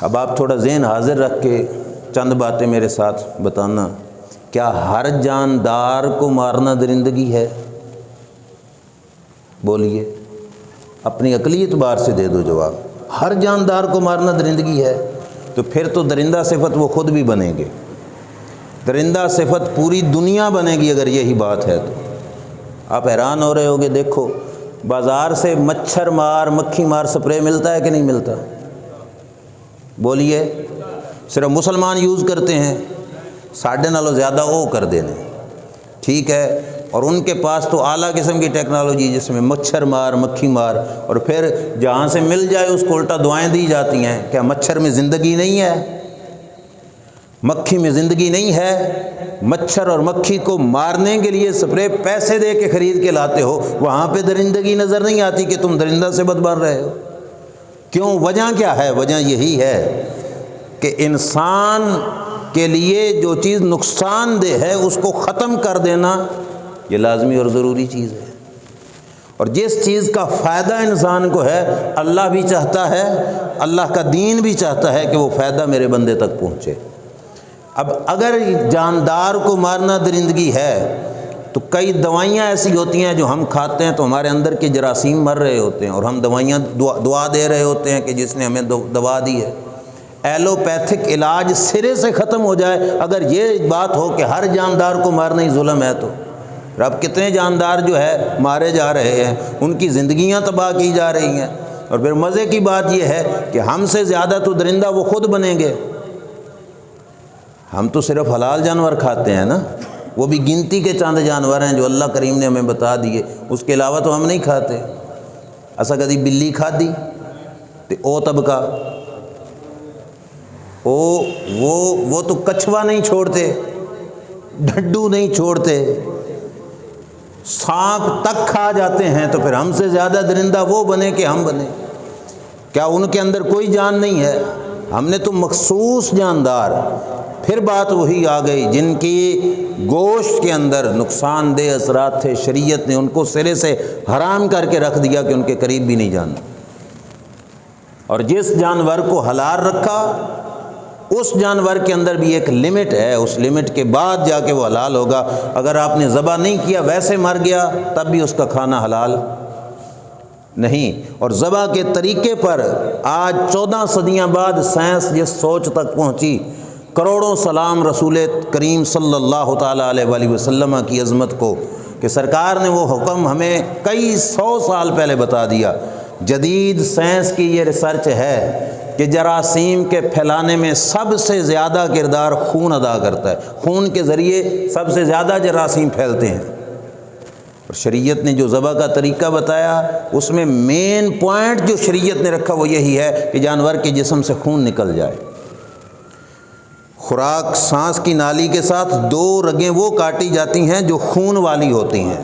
اب آپ تھوڑا ذہن حاضر رکھ کے چند باتیں میرے ساتھ بتانا، کیا ہر جاندار کو مارنا درندگی ہے؟ بولیے، اپنی عقلی اعتبار سے دے دو جواب۔ ہر جاندار کو مارنا درندگی ہے تو پھر تو درندہ صفت وہ خود بھی بنیں گے، درندہ صفت پوری دنیا بنے گی اگر یہی بات ہے تو۔ آپ حیران ہو رہے ہوگے، دیکھو بازار سے مچھر مار مکھی مار سپرے ملتا ہے کہ نہیں ملتا؟ بولیے، صرف مسلمان یوز کرتے ہیں، ساڑھے نالوں زیادہ وہ کر دینے، ٹھیک ہے، اور ان کے پاس تو اعلیٰ قسم کی ٹیکنالوجی جس میں مچھر مار مکھی مار، اور پھر جہاں سے مل جائے اس کو الٹا دعائیں دی جاتی ہیں۔ کیا مچھر میں زندگی نہیں ہے؟ مکھی میں زندگی نہیں ہے؟ مچھر اور مکھی کو مارنے کے لیے سپرے پیسے دے کے خرید کے لاتے ہو، وہاں پہ درندگی نظر نہیں آتی کہ تم درندہ سے بد بن رہے ہو؟ کیوں؟ وجہ کیا ہے؟ وجہ یہی ہے کہ انسان کے لیے جو چیز نقصان دہ ہے اس کو ختم کر دینا یہ لازمی اور ضروری چیز ہے، اور جس چیز کا فائدہ انسان کو ہے اللہ بھی چاہتا ہے، اللہ کا دین بھی چاہتا ہے کہ وہ فائدہ میرے بندے تک پہنچے۔ اب اگر جاندار کو مارنا درندگی ہے تو کئی دوائیاں ایسی ہوتی ہیں جو ہم کھاتے ہیں تو ہمارے اندر کے جراثیم مر رہے ہوتے ہیں، اور ہم دوائیاں دعا دے رہے ہوتے ہیں کہ جس نے ہمیں دوا دی ہے۔ ایلوپیتھک علاج سرے سے ختم ہو جائے اگر یہ بات ہو کہ ہر جاندار کو مارنا ہی ظلم ہے، تو اب کتنے جاندار جو ہے مارے جا رہے ہیں، ان کی زندگیاں تباہ کی جا رہی ہیں، اور پھر مزے کی بات یہ ہے کہ ہم سے زیادہ تو درندہ وہ خود بنیں گے۔ ہم تو صرف حلال جانور کھاتے ہیں نا، وہ بھی گنتی کے چند جانور ہیں جو اللہ کریم نے ہمیں بتا دیے، اس کے علاوہ تو ہم نہیں کھاتے۔ ایسا کدی بلی کھادی تے او طبقہ وہ تو کچھوا نہیں چھوڑتے، ڈھڈو نہیں چھوڑتے، سانپ تک کھا جاتے ہیں، تو پھر ہم سے زیادہ درندہ وہ بنے کہ ہم بنے؟ کیا ان کے اندر کوئی جان نہیں ہے؟ ہم نے تو مخصوص جاندار، پھر بات وہی آ گئی جن کی گوشت کے اندر نقصان دہ اثرات تھے، شریعت نے ان کو سرے سے حرام کر کے رکھ دیا کہ ان کے قریب بھی نہیں جانا، اور جس جانور کو حلال رکھا اس جانور کے اندر بھی ایک لمٹ ہے، اس لمٹ کے بعد جا کے وہ حلال ہوگا۔ اگر آپ نے ذبح نہیں کیا ویسے مر گیا تب بھی اس کا کھانا حلال نہیں۔ اور ذبح کے طریقے پر آج 14 صدیاں بعد سائنس جس سوچ تک پہنچی کروڑوں سلام رسول کریم صلی اللہ تعالیٰ علیہ وآلہ وسلم کی عظمت کو کہ سرکار نے وہ حکم ہمیں کئی 100 سال پہلے بتا دیا۔ جدید سائنس کی یہ ریسرچ ہے کہ جراثیم کے پھیلانے میں سب سے زیادہ کردار خون ادا کرتا ہے، خون کے ذریعے سب سے زیادہ جراثیم پھیلتے ہیں۔ اور شریعت نے جو ذبح کا طریقہ بتایا اس میں مین پوائنٹ جو شریعت نے رکھا وہ یہی ہے کہ جانور کے جسم سے خون نکل جائے۔ خوراک سانس کی نالی کے ساتھ 2 رگیں وہ کاٹی جاتی ہیں جو خون والی ہوتی ہیں،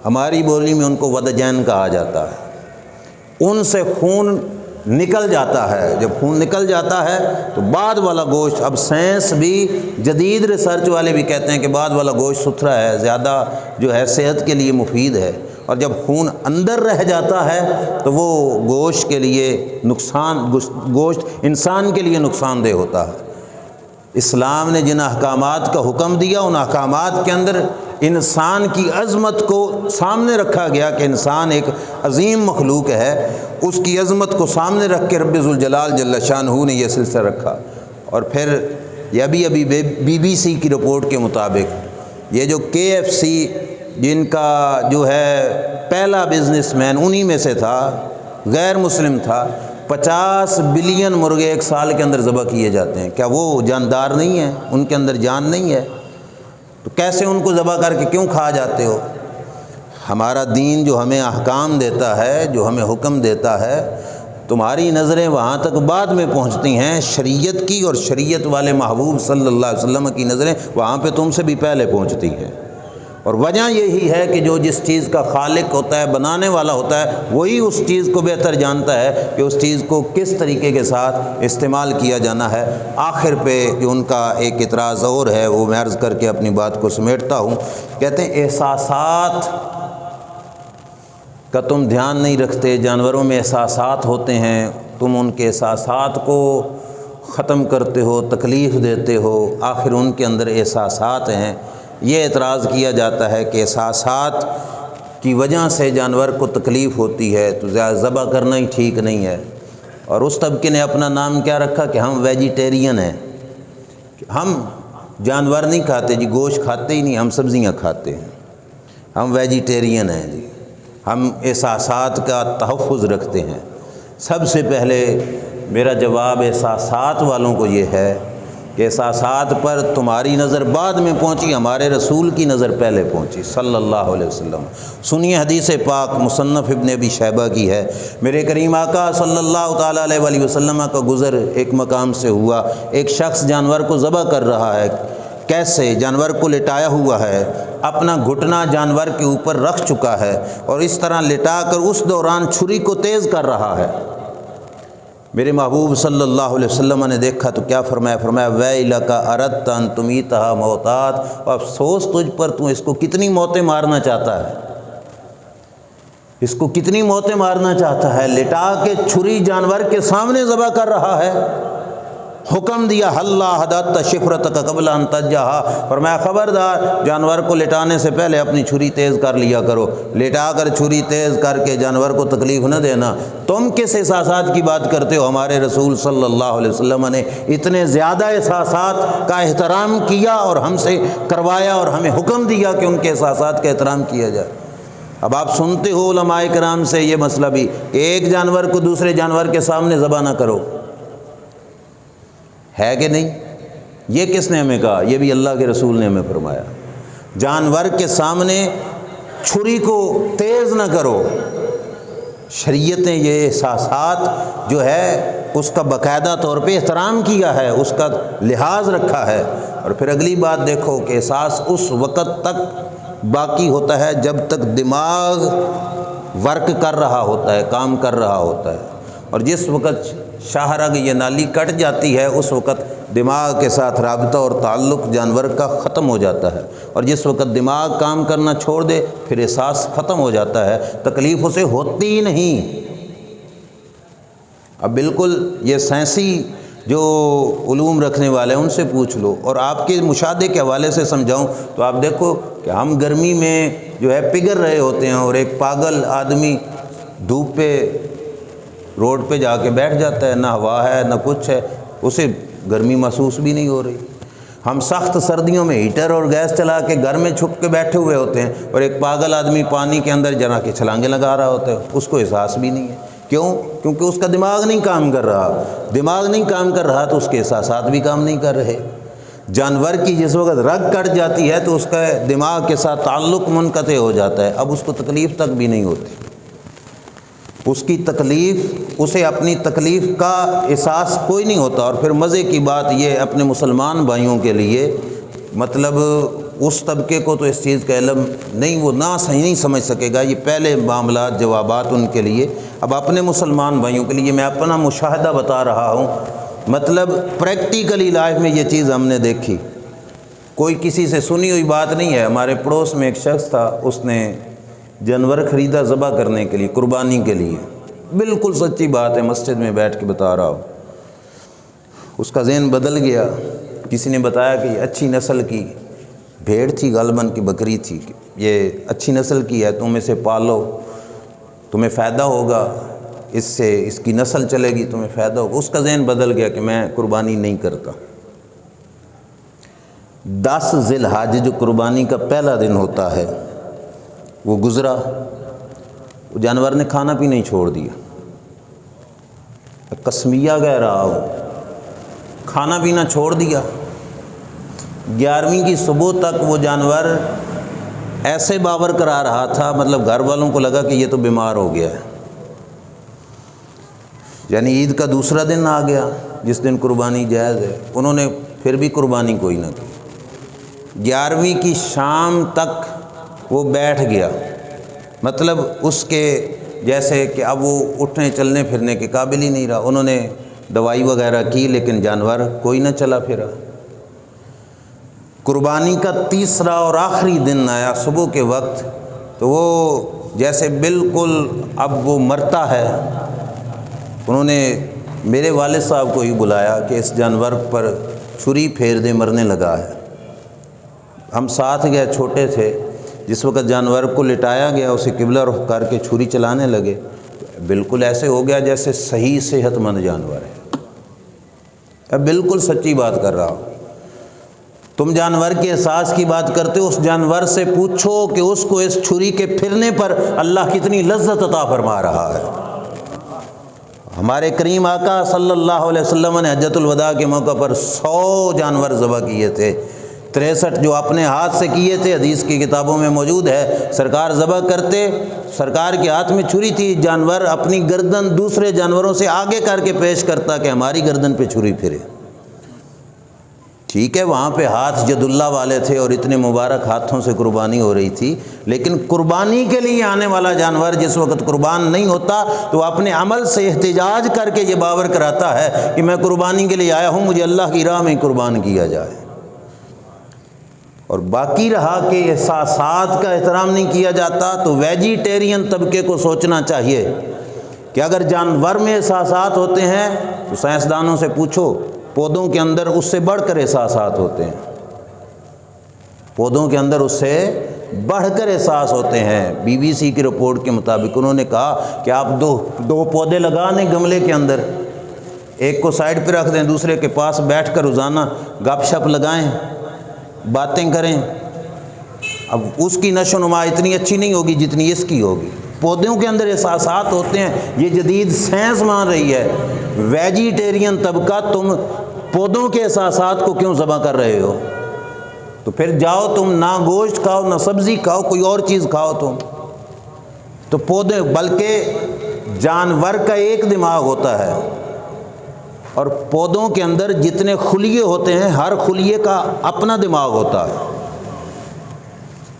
ہماری بولی میں ان کو ودجین کہا جاتا ہے۔ ان سے خون نکل جاتا ہے، جب خون نکل جاتا ہے تو بعد والا گوشت، اب سائنس بھی جدید ریسرچ والے بھی کہتے ہیں کہ بعد والا گوشت ستھرا ہے، زیادہ جو ہے صحت کے لیے مفید ہے، اور جب خون اندر رہ جاتا ہے تو وہ گوشت کے لیے گوشت انسان کے لیے نقصان دہ ہوتا ہے۔ اسلام نے جن احکامات کا حکم دیا ان احکامات کے اندر انسان کی عظمت کو سامنے رکھا گیا کہ انسان ایک عظیم مخلوق ہے، اس کی عظمت کو سامنے رکھ کے رب ذوالجلال جل شانہ نے یہ سلسلہ رکھا۔ اور پھر یہ ابھی بی سی کی رپورٹ کے مطابق یہ جو KFC جن کا جو ہے پہلا بزنس مین انہی میں سے تھا، غیر مسلم تھا، 50 بلین مرغے ایک سال کے اندر ذبح کیے جاتے ہیں۔ کیا وہ جاندار نہیں ہیں؟ ان کے اندر جان نہیں ہے؟ تو کیسے ان کو ذبح کر کے کیوں کھا جاتے ہو؟ ہمارا دین جو ہمیں احکام دیتا ہے، جو ہمیں حکم دیتا ہے، تمہاری نظریں وہاں تک بعد میں پہنچتی ہیں، شریعت کی اور شریعت والے محبوب صلی اللہ علیہ وسلم کی نظریں وہاں پہ تم سے بھی پہلے پہنچتی ہیں۔ اور وجہ یہی ہے کہ جو جس چیز کا خالق ہوتا ہے، بنانے والا ہوتا ہے، وہی اس چیز کو بہتر جانتا ہے کہ اس چیز کو کس طریقے کے ساتھ استعمال کیا جانا ہے۔ آخر پہ جو ان کا ایک اعتراض اور ہے وہ میں عرض کر کے اپنی بات کو سمیٹتا ہوں۔ کہتے ہیں احساسات کا تم دھیان نہیں رکھتے، جانوروں میں احساسات ہوتے ہیں، تم ان کے احساسات کو ختم کرتے ہو، تکلیف دیتے ہو، آخر ان کے اندر احساسات ہیں۔ یہ اعتراض کیا جاتا ہے کہ احساسات کی وجہ سے جانور کو تکلیف ہوتی ہے تو ذبح کرنا ہی ٹھیک نہیں ہے۔ اور اس طبقے نے اپنا نام کیا رکھا کہ ہم ویجیٹیرین ہیں، ہم جانور نہیں کھاتے جی، گوشت کھاتے ہی نہیں، ہم سبزیاں کھاتے ہیں، ہم ویجیٹیرین ہیں جی، ہم احساسات کا تحفظ رکھتے ہیں۔ سب سے پہلے میرا جواب احساسات والوں کو یہ ہے کہ احساسات پر تمہاری نظر بعد میں پہنچی، ہمارے رسول کی نظر پہلے پہنچی صلی اللہ علیہ وسلم۔ سنیے حدیث پاک مصنف ابن ابی شیبہ کی ہے، میرے کریم آقا صلی اللہ تعالیٰ علیہ وآلہ وسلم کا گزر ایک مقام سے ہوا، ایک شخص جانور کو ذبح کر رہا ہے۔ کیسے؟ جانور کو لٹایا ہوا ہے، اپنا گھٹنا جانور کے اوپر رکھ چکا ہے اور اس طرح لٹا کر اس دوران چھری کو تیز کر رہا ہے۔ میرے محبوب صلی اللہ علیہ وسلم نے دیکھا تو کیا فرمایا ویلک اردت ان تمیتھا موتات، افسوس تجھ پر، تو اس کو کتنی موتیں مارنا چاہتا ہے، اس کو کتنی موتیں مارنا چاہتا ہے، لٹا کے چھری جانور کے سامنے ذبح کر رہا ہے۔ حکم دیا ہلا حدت شفرتک قبل ان تجہا، فرمایا خبردار جانور کو لٹانے سے پہلے اپنی چھری تیز کر لیا کرو، لٹا کر چھری تیز کر کے جانور کو تکلیف نہ دینا۔ تم کس احساسات کی بات کرتے ہو؟ ہمارے رسول صلی اللہ علیہ وسلم نے اتنے زیادہ احساسات کا احترام کیا اور ہم سے کروایا اور ہمیں حکم دیا کہ ان کے احساسات کا احترام کیا جائے۔ اب آپ سنتے ہو علماء کرام سے یہ مسئلہ بھی کہ ایک جانور کو دوسرے جانور کے سامنے ذبح نہ کرو، ہے کہ نہیں؟ یہ کس نے ہمیں کہا؟ یہ بھی اللہ کے رسول نے ہمیں فرمایا، جانور کے سامنے چھری کو تیز نہ کرو۔ شریعت نے یہ احساسات جو ہے اس کا باقاعدہ طور پہ احترام کیا ہے، اس کا لحاظ رکھا ہے۔ اور پھر اگلی بات دیکھو کہ احساس اس وقت تک باقی ہوتا ہے جب تک دماغ ورک کر رہا ہوتا ہے، کام کر رہا ہوتا ہے، اور جس وقت شاہ رگ یہ نالی کٹ جاتی ہے اس وقت دماغ کے ساتھ رابطہ اور تعلق جانور کا ختم ہو جاتا ہے، اور جس وقت دماغ کام کرنا چھوڑ دے پھر احساس ختم ہو جاتا ہے، تکلیف اسے ہوتی ہی نہیں۔ اب بالکل یہ سائنسی جو علوم رکھنے والے ہیں ان سے پوچھ لو، اور آپ کے مشاہدے کے حوالے سے سمجھاؤں تو آپ دیکھو کہ ہم گرمی میں جو ہے پگھل رہے ہوتے ہیں اور ایک پاگل آدمی دھوپ پہ روڈ پہ جا کے بیٹھ جاتا ہے، نہ ہوا ہے نہ کچھ ہے، اسے گرمی محسوس بھی نہیں ہو رہی۔ ہم سخت سردیوں میں ہیٹر اور گیس چلا کے گھر میں چھپ کے بیٹھے ہوئے ہوتے ہیں، اور ایک پاگل آدمی پانی کے اندر جنا کے چھلانگیں لگا رہا ہوتا ہے، اس کو احساس بھی نہیں ہے۔ کیوں؟ کیونکہ اس کا دماغ نہیں کام کر رہا۔ دماغ نہیں کام کر رہا تو اس کے احساسات بھی کام نہیں کر رہے۔ جانور کی جس وقت رگ کٹ جاتی ہے تو اس کا دماغ کے ساتھ تعلق منقطع ہو جاتا ہے، اب اس کو تکلیف تک بھی نہیں ہوتی۔ اس کی تکلیف، اسے اپنی تکلیف کا احساس کوئی نہیں ہوتا۔ اور پھر مزے کی بات یہ اپنے مسلمان بھائیوں کے لیے، مطلب اس طبقے کو تو اس چیز کا علم نہیں، وہ صحیح نہیں سمجھ سکے گا، یہ پہلے معاملات جوابات ان کے لیے۔ اب اپنے مسلمان بھائیوں کے لیے میں اپنا مشاہدہ بتا رہا ہوں، مطلب پریکٹیکلی لائف میں یہ چیز ہم نے دیکھی، کوئی کسی سے سنی ہوئی بات نہیں ہے۔ ہمارے پڑوس میں ایک شخص تھا، اس نے جانور خریدا ذبح کرنے کے لیے، قربانی کے لیے، بالکل سچی بات ہے، مسجد میں بیٹھ کے بتا رہا ہوں۔ اس کا ذہن بدل گیا، کسی نے بتایا کہ یہ اچھی نسل کی بھیڑ تھی، غالباً کی بکری تھی، یہ اچھی نسل کی ہے، تم اسے پالو، تمہیں فائدہ ہوگا، اس سے اس کی نسل چلے گی، تمہیں فائدہ ہوگا۔ اس کا ذہن بدل گیا کہ میں قربانی نہیں کرتا۔ 10 ذی الحج جو قربانی کا پہلا دن ہوتا ہے وہ گزرا، وہ جانور نے کھانا پینا ہی چھوڑ دیا، قسمیہ کہہ رہا ہوں، کھانا پینا چھوڑ دیا۔ 11ویں کی صبح تک وہ جانور ایسے باور کرا رہا تھا، مطلب گھر والوں کو لگا کہ یہ تو بیمار ہو گیا ہے۔ یعنی عید کا دوسرا دن آ گیا جس دن قربانی جائز ہے، انہوں نے پھر بھی قربانی کوئی نہ کی۔ 11ویں کی شام تک وہ بیٹھ گیا، مطلب اس کے جیسے کہ اب وہ اٹھنے چلنے پھرنے کے قابل ہی نہیں رہا۔ انہوں نے دوائی وغیرہ کی لیکن جانور کوئی نہ چلا پھرا۔ قربانی کا تیسرا اور آخری دن آیا صبح کے وقت، تو وہ جیسے بالکل اب وہ مرتا ہے، انہوں نے میرے والد صاحب کو ہی بلایا کہ اس جانور پر چھری پھیر دے، مرنے لگا ہے۔ ہم ساتھ گئے، چھوٹے تھے، جس وقت جانور کو لٹایا گیا اسے قبلہ رخ کر کے چھری چلانے لگے، بالکل ایسے ہو گیا جیسے صحیح صحت مند جانور ہے۔ اب بالکل سچی بات کر رہا ہوں۔ تم جانور کے احساس کی بات کرتے ہو، اس جانور سے پوچھو کہ اس کو اس چھری کے پھرنے پر اللہ کتنی لذت عطا فرما رہا ہے۔ ہمارے کریم آقا صلی اللہ علیہ وسلم نے حجۃ الوداع کے موقع پر 100 جانور ذبح کیے تھے، 63 جو اپنے ہاتھ سے کیے تھے، حدیث کی کتابوں میں موجود ہے۔ سرکار ذبح کرتے، سرکار کے ہاتھ میں چھری تھی، جانور اپنی گردن دوسرے جانوروں سے آگے کر کے پیش کرتا کہ ہماری گردن پہ چھری پھرے۔ ٹھیک ہے، وہاں پہ ہاتھ ید اللہ والے تھے اور اتنے مبارک ہاتھوں سے قربانی ہو رہی تھی، لیکن قربانی کے لیے آنے والا جانور جس وقت قربان نہیں ہوتا تو اپنے عمل سے احتجاج کر کے یہ باور کراتا ہے کہ میں قربانی کے لیے آیا ہوں، مجھے اللہ کی راہ میں قربان کیا جائے۔ اور باقی رہا کہ احساسات کا احترام نہیں کیا جاتا، تو ویجیٹیرین طبقے کو سوچنا چاہیے کہ اگر جانور میں احساسات ہوتے ہیں تو سائنسدانوں سے پوچھو، پودوں کے اندر اس سے بڑھ کر احساسات ہوتے ہیں، پودوں کے اندر اس سے بڑھ کر احساس ہوتے ہیں۔ BBC کی رپورٹ کے مطابق انہوں نے کہا کہ آپ دو پودے لگا دیں گملے کے اندر، ایک کو سائڈ پہ رکھ دیں، دوسرے کے پاس بیٹھ کر روزانہ گپ شپ لگائیں، باتیں کریں، اب اس کی نشو و نما اتنی اچھی نہیں ہوگی جتنی اس کی ہوگی۔ پودوں کے اندر احساسات ہوتے ہیں، یہ جدید سائنس مان رہی ہے۔ ویجیٹیرین طبقہ تم پودوں کے احساسات کو کیوں ذبح کر رہے ہو؟ تو پھر جاؤ تم نہ گوشت کھاؤ، نہ سبزی کھاؤ، کوئی اور چیز کھاؤ تم۔ تو پودے، بلکہ جانور کا ایک دماغ ہوتا ہے اور پودوں کے اندر جتنے خلیے ہوتے ہیں ہر خلیے کا اپنا دماغ ہوتا ہے،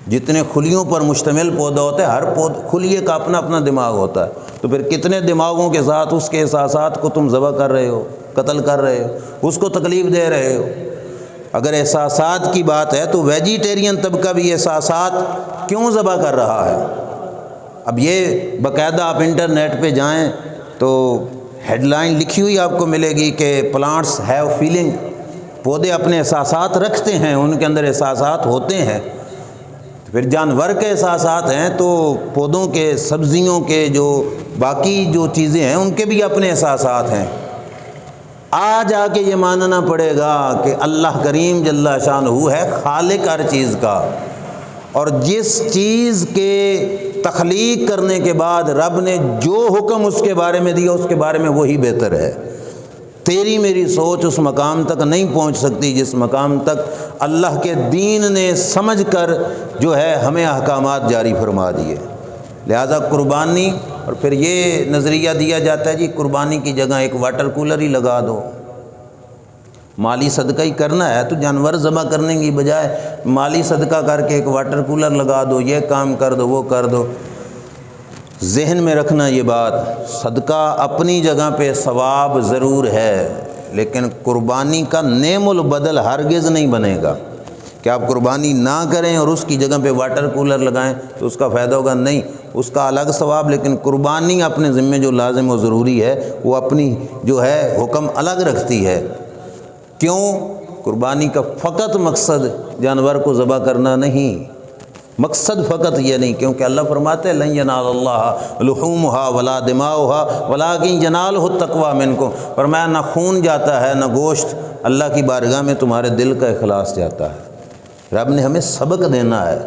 جتنے خلیوں پر مشتمل پودا ہوتا ہے ہر خلیے کا اپنا اپنا دماغ ہوتا ہے۔ تو پھر کتنے دماغوں کے ساتھ اس کے احساسات کو تم ذبح کر رہے ہو، قتل کر رہے ہو، اس کو تکلیف دے رہے ہو۔ اگر احساسات کی بات ہے تو ویجیٹیرین طبقہ بھی احساسات کیوں ذبح کر رہا ہے؟ اب یہ باقاعدہ آپ انٹرنیٹ پہ جائیں تو ہیڈ لائن لکھی ہوئی آپ کو ملے گی کہ پلانٹس ہیو فیلنگ، پودے اپنے احساسات رکھتے ہیں، ان کے اندر احساسات ہوتے ہیں۔ پھر جانور کے احساسات ہیں تو پودوں کے، سبزیوں کے، جو باقی جو چیزیں ہیں ان کے بھی اپنے احساسات ہیں۔ آج آ کے یہ ماننا پڑے گا کہ اللہ کریم جل شانہ ہے خالق ہر چیز کا، اور جس چیز کے تخلیق کرنے کے بعد رب نے جو حکم اس کے بارے میں دیا اس کے بارے میں وہی بہتر ہے۔ تیری میری سوچ اس مقام تک نہیں پہنچ سکتی جس مقام تک اللہ کے دین نے سمجھ کر جو ہے ہمیں احکامات جاری فرما دیے۔ لہذا قربانی، اور پھر یہ نظریہ دیا جاتا ہے جی قربانی کی جگہ ایک واٹر کولر ہی لگا دو، مالی صدقہ ہی کرنا ہے تو جانور ذبح کرنے کی بجائے مالی صدقہ کر کے ایک واٹر کولر لگا دو، یہ کام کر دو، وہ کر دو۔ ذہن میں رکھنا یہ بات، صدقہ اپنی جگہ پہ ثواب ضرور ہے، لیکن قربانی کا نعم البدل ہرگز نہیں بنے گا کہ آپ قربانی نہ کریں اور اس کی جگہ پہ واٹر کولر لگائیں تو اس کا فائدہ ہوگا، نہیں، اس کا الگ ثواب، لیکن قربانی اپنے ذمے جو لازم و ضروری ہے وہ اپنی جو ہے حکم الگ رکھتی ہے۔ کیوں؟ قربانی کا فقط مقصد جانور کو ذبح کرنا نہیں، مقصد فقط یہ نہیں، کیونکہ اللہ فرماتے ہیں لن ینال اللہ لحومها ولا دماؤها ولکن ینالہ التقوی منکم، فرمایا نہ خون جاتا ہے نہ گوشت، اللہ کی بارگاہ میں تمہارے دل کا اخلاص جاتا ہے۔ رب نے ہمیں سبق دینا ہے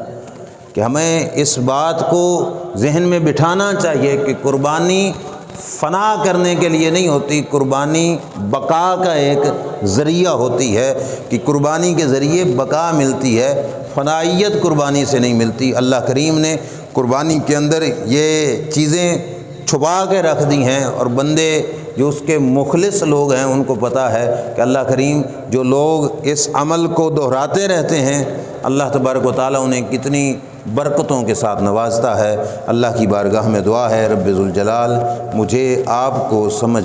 کہ ہمیں اس بات کو ذہن میں بٹھانا چاہیے کہ قربانی فنا کرنے کے لیے نہیں ہوتی، قربانی بقا کا ایک ذریعہ ہوتی ہے کہ قربانی کے ذریعے بقا ملتی ہے، فنائیت قربانی سے نہیں ملتی۔ اللہ کریم نے قربانی کے اندر یہ چیزیں چھپا کے رکھ دی ہیں، اور بندے جو اس کے مخلص لوگ ہیں ان کو پتہ ہے کہ اللہ کریم جو لوگ اس عمل کو دہراتے رہتے ہیں اللہ تبارک و تعالیٰ انہیں کتنی برکتوں کے ساتھ نوازتا ہے۔ اللہ کی بارگاہ میں دعا ہے رب ذوالجلال مجھے آپ کو سمجھ